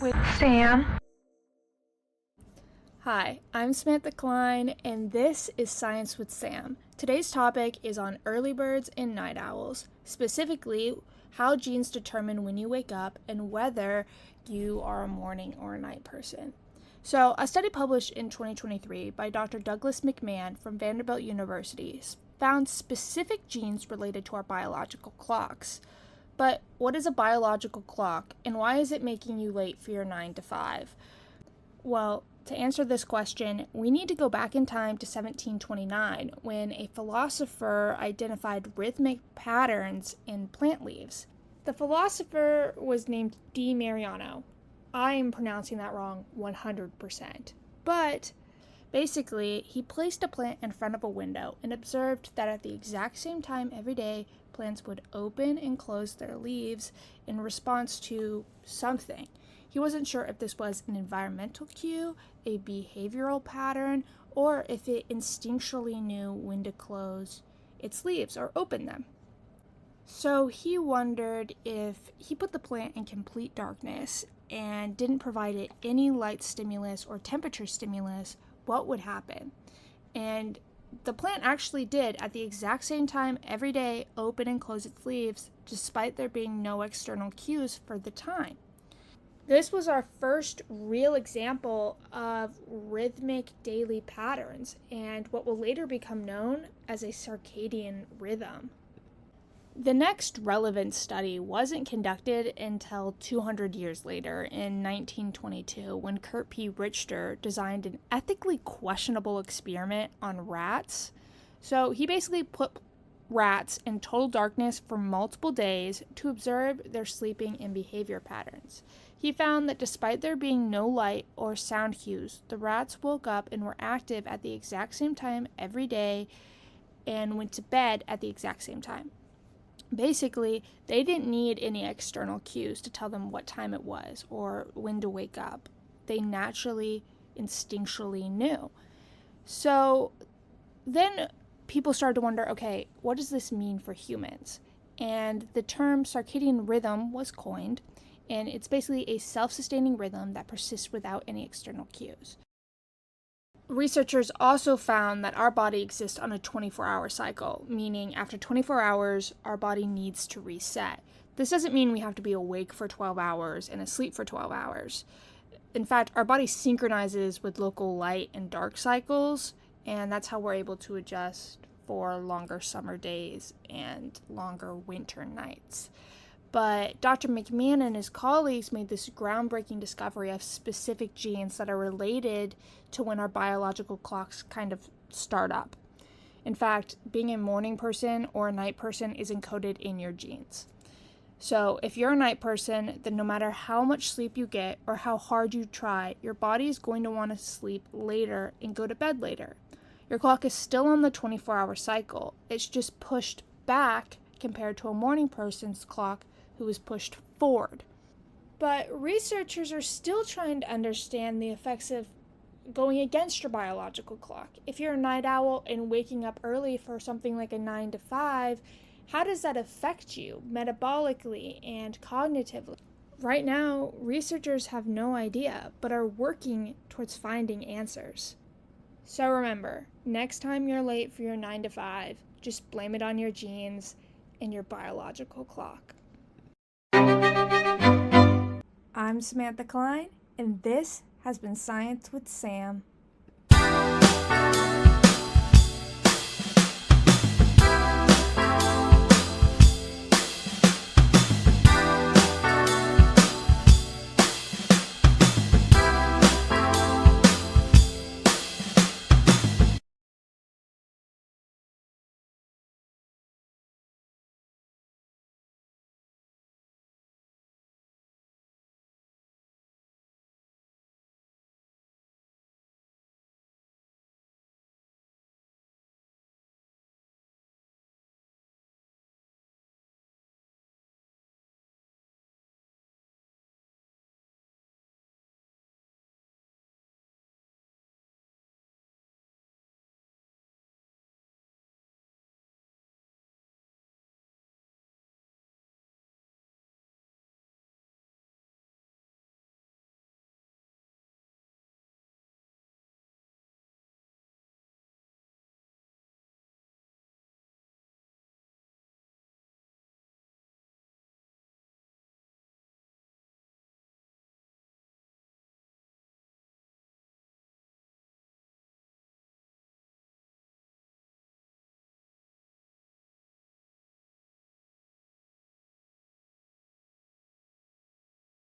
with Sam. Hi, I'm Samantha Klein, and this is Science with Sam. Today's topic is on early birds and night owls, specifically how genes determine when you wake up and whether you are a morning or a night person. So, a study published in 2023 by Dr. Douglas McMahon from Vanderbilt University found specific genes related to our biological clocks. But what is a biological clock, and why is it making you late for your 9 to 5? Well, to answer this question, we need to go back in time to 1729 when a philosopher identified rhythmic patterns in plant leaves. The philosopher was named D. Mariano. I am pronouncing that wrong 100%. But basically, he placed a plant in front of a window and observed that at the exact same time every day, plants would open and close their leaves in response to something. He wasn't sure if this was an environmental cue, a behavioral pattern, or if it instinctually knew when to close its leaves or open them. So he wondered if he put the plant in complete darkness and didn't provide it any light stimulus or temperature stimulus, what would happen? And the plant actually did, at the exact same time every day, open and close its leaves, despite there being no external cues for the time. This was our first real example of rhythmic daily patterns and what will later become known as a circadian rhythm. The next relevant study wasn't conducted until 200 years later in 1922 when Kurt P. Richter designed an ethically questionable experiment on rats. So he basically put rats in total darkness for multiple days to observe their sleeping and behavior patterns. He found that despite there being no light or sound cues, the rats woke up and were active at the exact same time every day and went to bed at the exact same time. Basically, they didn't need any external cues to tell them what time it was or when to wake up. They naturally, instinctually knew. So then people started to wonder, okay, what does this mean for humans? And the term circadian rhythm was coined, and it's basically a self-sustaining rhythm that persists without any external cues. Researchers also found that our body exists on a 24-hour cycle, meaning after 24 hours, our body needs to reset. This doesn't mean we have to be awake for 12 hours and asleep for 12 hours. In fact, our body synchronizes with local light and dark cycles, and that's how we're able to adjust for longer summer days and longer winter nights. But Dr. McMahon and his colleagues made this groundbreaking discovery of specific genes that are related to when our biological clocks kind of start up. In fact, being a morning person or a night person is encoded in your genes. So if you're a night person, then no matter how much sleep you get or how hard you try, your body is going to want to sleep later and go to bed later. Your clock is still on the 24-hour cycle. It's just pushed back compared to a morning person's clock who is pushed forward. But researchers are still trying to understand the effects of going against your biological clock. If you're a night owl and waking up early for something like a 9 to 5, how does that affect you metabolically and cognitively? Right now, researchers have no idea, but are working towards finding answers. So remember, next time you're late for your 9 to 5, just blame it on your genes and your biological clock. I'm Samantha Klein, and this has been Science with Sam.